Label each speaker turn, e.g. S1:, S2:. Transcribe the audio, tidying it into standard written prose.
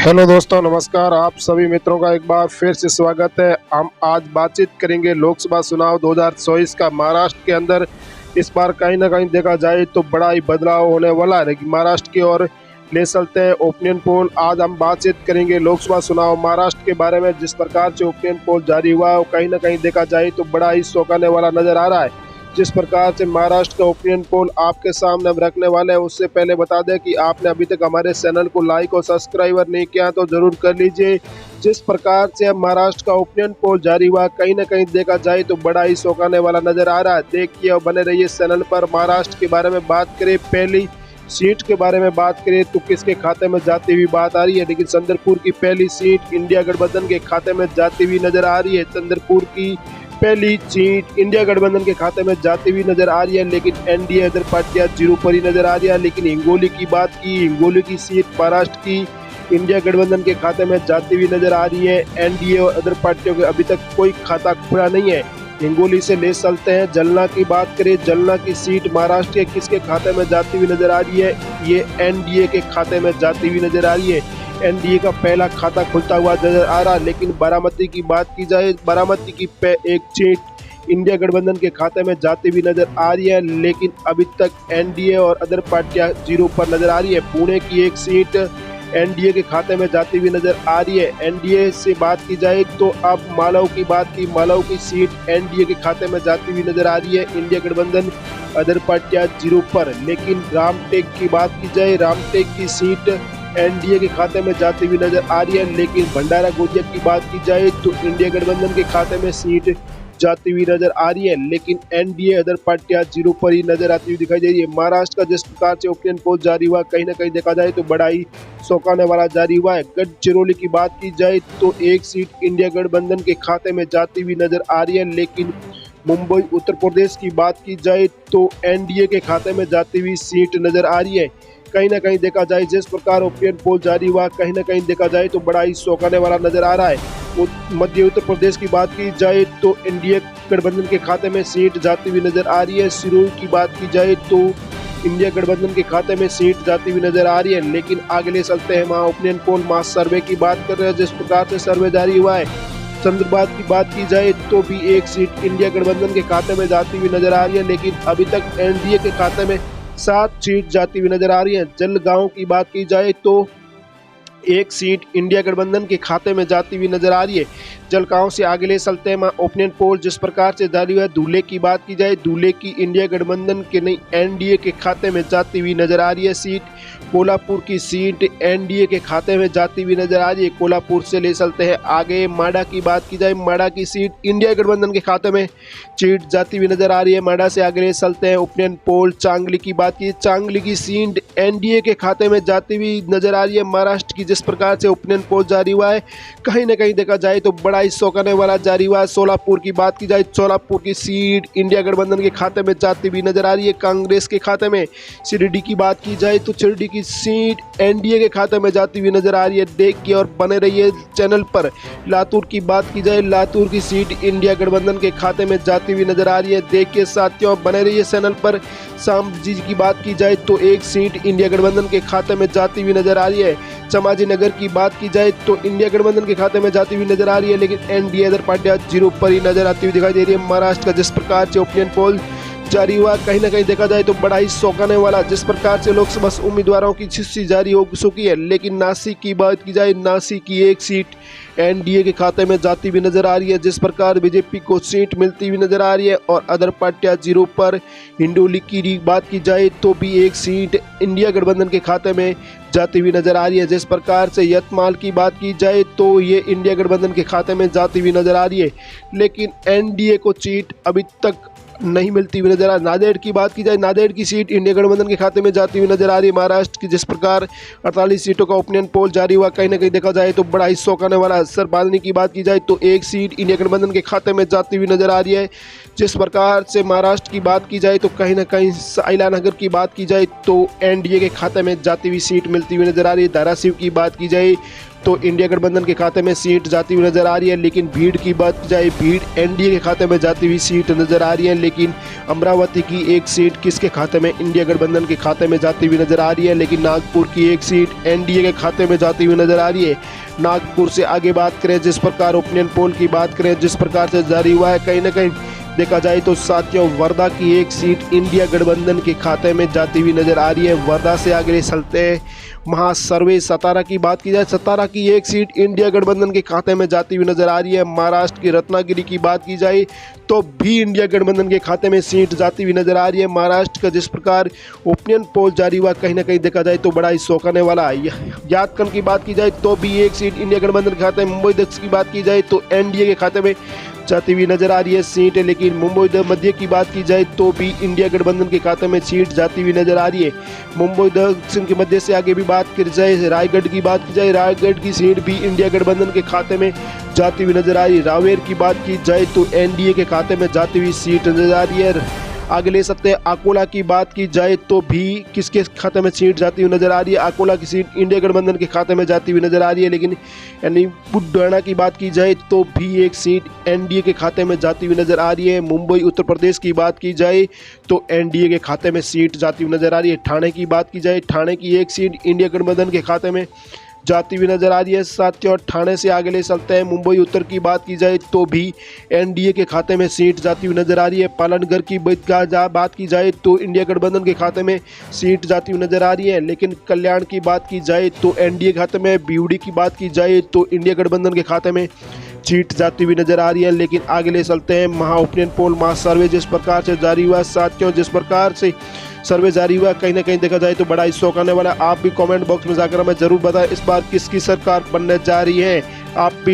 S1: Hello दोस्तों, नमस्कार। आप सभी मित्रों का एक बार फिर से स्वागत है। हम आज बातचीत करेंगे लोकसभा चुनाव 2024 का। महाराष्ट्र के अंदर इस बार कहीं ना कहीं देखा जाए तो बड़ा ही बदलाव होने वाला है। लेकिन महाराष्ट्र की ओर ले चलते हैं ओपिनियन पोल। आज हम बातचीत करेंगे लोकसभा चुनाव महाराष्ट्र के बारे में। जिस प्रकार से ओपिनियन पोल जारी हुआ है वो कहीं ना कहीं देखा जाए तो बड़ा ही चौंकाने वाला नजर आ रहा है। जिस प्रकार से महाराष्ट्र का ओपिनियन पोल आपके सामने हम रखने वाले हैं, उससे पहले बता दें कि आपने अभी तक हमारे चैनल को लाइक और सब्सक्राइबर नहीं किया तो जरूर कर लीजिए। जिस प्रकार से अब महाराष्ट्र का ओपिनियन पोल जारी हुआ कहीं ना कहीं देखा जाए तो बड़ा ही चौंकाने वाला नजर आ रहा है। देखिए और बने रहिए चैनल पर। महाराष्ट्र के बारे में बात करें, पहली सीट के बारे में बात करें तो किसके खाते में जाती हुई बात आ रही है। लेकिन चंद्रपुर की पहली सीट इंडिया गठबंधन के खाते में जाती हुई नजर आ रही है। चंद्रपुर की पहली सीट इंडिया गठबंधन के खाते में जाती हुई नजर आ रही है। लेकिन एनडीए अदर पार्टियां जीरो पर ही नजर आ रही है। लेकिन हिंगोली की बात की, हिंगोली की सीट महाराष्ट्र की इंडिया गठबंधन के खाते में जाती हुई नजर आ रही है। एनडीए और अदर पार्टियों के अभी तक कोई खाता खुला नहीं है। हिंगोली से ले चलते हैं जलना की बात करें। जलना की सीट महाराष्ट्र के किसके खाते में जाती हुई नजर आ रही है? ये एनडीए के खाते में जाती हुई नजर आ रही है। एनडीए का पहला खाता खुलता हुआ नजर आ रहा है। लेकिन बारामती की बात की जाए, बारामती की एक सीट इंडिया गठबंधन के खाते में जाती हुई नजर आ रही है। लेकिन अभी तक एनडीए और अदर पार्टियां जीरो पर नजर आ रही है। पुणे की एक सीट एनडीए के खाते में जाती हुई नजर आ रही है। एनडीए से बात की जाए तो अब मालव की बात की, मालव की सीट एनडीए के खाते में जाती हुई नजर आ रही है। इंडिया गठबंधन अदर पार्टियां जीरो पर। लेकिन रामटेक की बात की जाए, रामटेक की सीट एनडीए के खाते में जाती हुई नजर आ रही है। लेकिन भंडारा गोदिया की बात की जाए तो इंडिया गठबंधन के खाते में सीट जाती हुई नजर आ रही है। लेकिन एनडीए अदर पार्टियां जीरो पर ही नजर आती हुई दिखाई दे रही है। महाराष्ट्र का जिस प्रकार से ओपिनियन पोल जारी हुआ कहीं ना कहीं देखा जाए तो बड़ा ही चौंकाने वाला जारी हुआ है। गढ़चिरौली की बात की जाए तो एक सीट इंडिया गठबंधन के खाते में जाती हुई नजर आ रही है। लेकिन मुंबई उत्तर प्रदेश की बात की जाए तो एनडीए के खाते में जाती हुई सीट नजर आ रही है। कहीं ना कहीं देखा जाए जिस प्रकार ओपिनियन पोल जारी हुआ कहीं ना कहीं देखा जाए तो बड़ा ही चौंकाने वाला नजर आ रहा है। मध्य उत्तर प्रदेश की बात की जाए तो एनडीए गठबंधन के खाते में सीट जाती हुई नजर आ रही है। सिरोही की बात की जाए तो इंडिया गठबंधन के खाते में सीट जाती हुई नजर आ रही है। लेकिन आगे ले चलते हैं वहाँ ओपिनियन पोल मास सर्वे की बात कर रहे हैं। जिस प्रकार से सर्वे जारी हुआ है, चंद्रबाद की बात की जाए तो भी एक सीट इंडिया गठबंधन के खाते में जाती हुई नजर आ रही है। लेकिन अभी तक एनडीए के खाते में 7 सीट जाती हुई नजर आ रही है। जलगांव की बात की जाए तो एक सीट इंडिया गठबंधन के खाते में जाती हुई नजर आ रही है। जलगांव से आगे ले चलते हैं ओपिनियन पोल जिस प्रकार से जारी हुआ है। दूल्हे की बात की जाए, दूल्हे की इंडिया गठबंधन के नहीं एनडीए के खाते में जाती हुई नजर आ रही है सीट। कोल्हापुर की सीट एनडीए के खाते में जाती हुई नजर आ रही है। कोल्हापुर से ले चलते हैं आगे। माडा की बात की जाए, माडा की सीट इंडिया गठबंधन के खाते में सीट जाती हुई नजर आ रही है। माडा से आगे ले चलते हैं ओपिनियन पोल। चांगली की बात की, चांगली की सीट एनडीए के खाते में जाती हुई नजर आ रही है। महाराष्ट्र की जिस प्रकार से ओपिनियन पोल जारी हुआ है कहीं ना कहीं देखा जाए तो बड़ा ही चौंकाने वाला जारी हुआ है। सोलापुर की बात की जाए, सोलापुर की सीट इंडिया गठबंधन के खाते में जाती हुई नजर आ रही है, कांग्रेस के खाते में। शिरडी की बात की जाए तो शिरडी की सीट एनडीए के खाते में जाती हुई नजर आ रही है। देखिए और बने रहिए चैनल पर। लातूर की बात की जाए, लातूर की सीट इंडिया गठबंधन के खाते में जाती हुई नजर आ रही है। देखिए साथियों, बने रहिए चैनल पर। शामजी की बात की जाए तो एक सीट इंडिया गठबंधन के खाते में जाती हुई नजर आ रही है। चमाजी नगर की बात की जाए तो इंडिया गठबंधन के खाते में जाती हुई नजर आ रही है। लेकिन एनडीए अदर पार्टियां जीरो पर ही नजर आती हुई दिखाई दे रही है। महाराष्ट्र का जिस प्रकार से ओपिनियन पोल जारी हुआ कहीं ना कहीं देखा जाए तो बड़ा ही चौंकाने वाला। जिस प्रकार से लोकसभा उम्मीदवारों की सूची जारी हो चुकी है। लेकिन नासिक की बात की जाए, नासिक की एक सीट एनडीए के खाते में जाती हुई नजर आ रही है। जिस प्रकार बीजेपी को सीट मिलती हुई नजर आ रही है और अदर पार्टियां जीरो पर। हिंडोली की बात की जाए तो भी एक सीट इंडिया गठबंधन के खाते में जाती हुई नजर आ रही है। जिस प्रकार से यतमाल की बात की जाए तो ये इंडिया गठबंधन के खाते में जाती हुई नजर आ रही है। लेकिन एनडीए को सीट अभी तक नहीं मिलती हुई नजर आ। नांदेड़ की बात की जाए, नांदेड़ की सीट इंडिया गठबंधन के खाते में जाती हुई नजर आ रही है। महाराष्ट्र की जिस प्रकार 48 सीटों का ओपिनियन पोल जारी हुआ कहीं ना कहीं देखा जाए तो बड़ा ही चौंकाने वाला। सरबादनी की बात की जाए तो एक सीट इंडिया गठबंधन के खाते में जाती हुई नजर आ रही है। जिस प्रकार से महाराष्ट्र की बात की जाए तो कहीं ना कहीं साइलानगर की बात की जाए तो एनडीए के खाते में जाती हुई सीट मिलती हुई नजर आ रही है। धाराशिव की बात की जाए, तो इंडिया गठबंधन के खाते में सीट जाती हुई नजर आ रही है। लेकिन भीड़ की बात की जाए, भीड़ एनडीए के खाते में जाती हुई सीट नजर आ रही है। लेकिन अमरावती की एक सीट किसके खाते में? इंडिया गठबंधन के खाते में जाती हुई नजर आ रही है। लेकिन नागपुर की एक सीट एनडीए के खाते में जाती हुई नजर आ रही है। नागपुर से आगे बात करें, जिस प्रकार ओपिनियन पोल की बात करें, जिस प्रकार से जारी हुआ है, कहीं ना कहीं देखा जाए तो साथियों वर्धा की एक सीट इंडिया गठबंधन के खाते में जाती हुई नजर आ रही है। वर्धा से आगे चलते हैं, महासर्वे सतारा की बात की जाए, सतारा की एक सीट इंडिया गठबंधन के खाते में जाती हुई नजर आ रही है। महाराष्ट्र की रत्नागिरी की बात की जाए तो भी इंडिया गठबंधन के खाते में सीट जाती हुई नजर आ रही है। महाराष्ट्र का जिस प्रकार ओपिनियन पोल जारी हुआ, कहीं ना कहीं देखा जाए तो बड़ा ही चौंकाने वाला है। यादकन की बात की जाए तो भी एक सीट इंडिया गठबंधन के खाते में, मुंबई दक्षिण की बात की जाए तो एनडीए के खाते में जाती हुई नजर आ रही है सीट। लेकिन मुंबई मध्य की बात की जाए तो भी इंडिया गठबंधन के खाते में सीट जाती हुई नजर आ रही है। मुंबई दक्षिण के मध्य से आगे भी बात की जाए, रायगढ़ की बात की जाए, रायगढ़ की सीट भी इंडिया गठबंधन के खाते में जाती हुई नजर आ रही है। रावेर की बात की जाए तो एनडीए के खाते में जाती हुई सीट नजर आ रही है। आगे ले सकते हैं, अकोला की बात की जाए तो भी किसके खाते में सीट जाती हुई नजर आ रही है? अकोला की सीट इंडिया गठबंधन के खाते में जाती हुई नजर आ रही है। लेकिन यानी बुलढाना की बात की जाए तो भी एक सीट एनडीए के खाते में जाती हुई नजर आ रही है। मुंबई उत्तर प्रदेश की बात की जाए तो एनडीए के खाते में सीट जाती हुई नजर आ रही है। ठाणे की बात की जाए, ठाणे की एक सीट इंडिया गठबंधन के खाते में जाती हुई नजर आ रही है। साथियों ठाणे से आगे ले चलते हैं, मुंबई उत्तर की बात की जाए तो भी एनडीए के खाते में सीट जाती हुई नजर आ रही है। पालनगढ़ की बात की जाए तो इंडिया गठबंधन के खाते में सीट जाती हुई नजर आ रही है। लेकिन कल्याण की बात की जाए तो एनडीए खाते में, बीवड़ी की बात की जाए तो इंडिया गठबंधन के खाते में सीट जाती हुई नजर आ रही है। लेकिन आगे ले चलते हैं, महा ओपिनियन पोल, महा सर्वे जिस प्रकार से जारी हुआ, साथियों जिस प्रकार से सर्वे जारी हुआ, कहीं ना कहीं देखा जाए तो बड़ा ही चौंकाने वाला। आप भी कमेंट बॉक्स में जाकर हमें जरूर बताएं इस बार किसकी सरकार बनने जा रही है। आप भी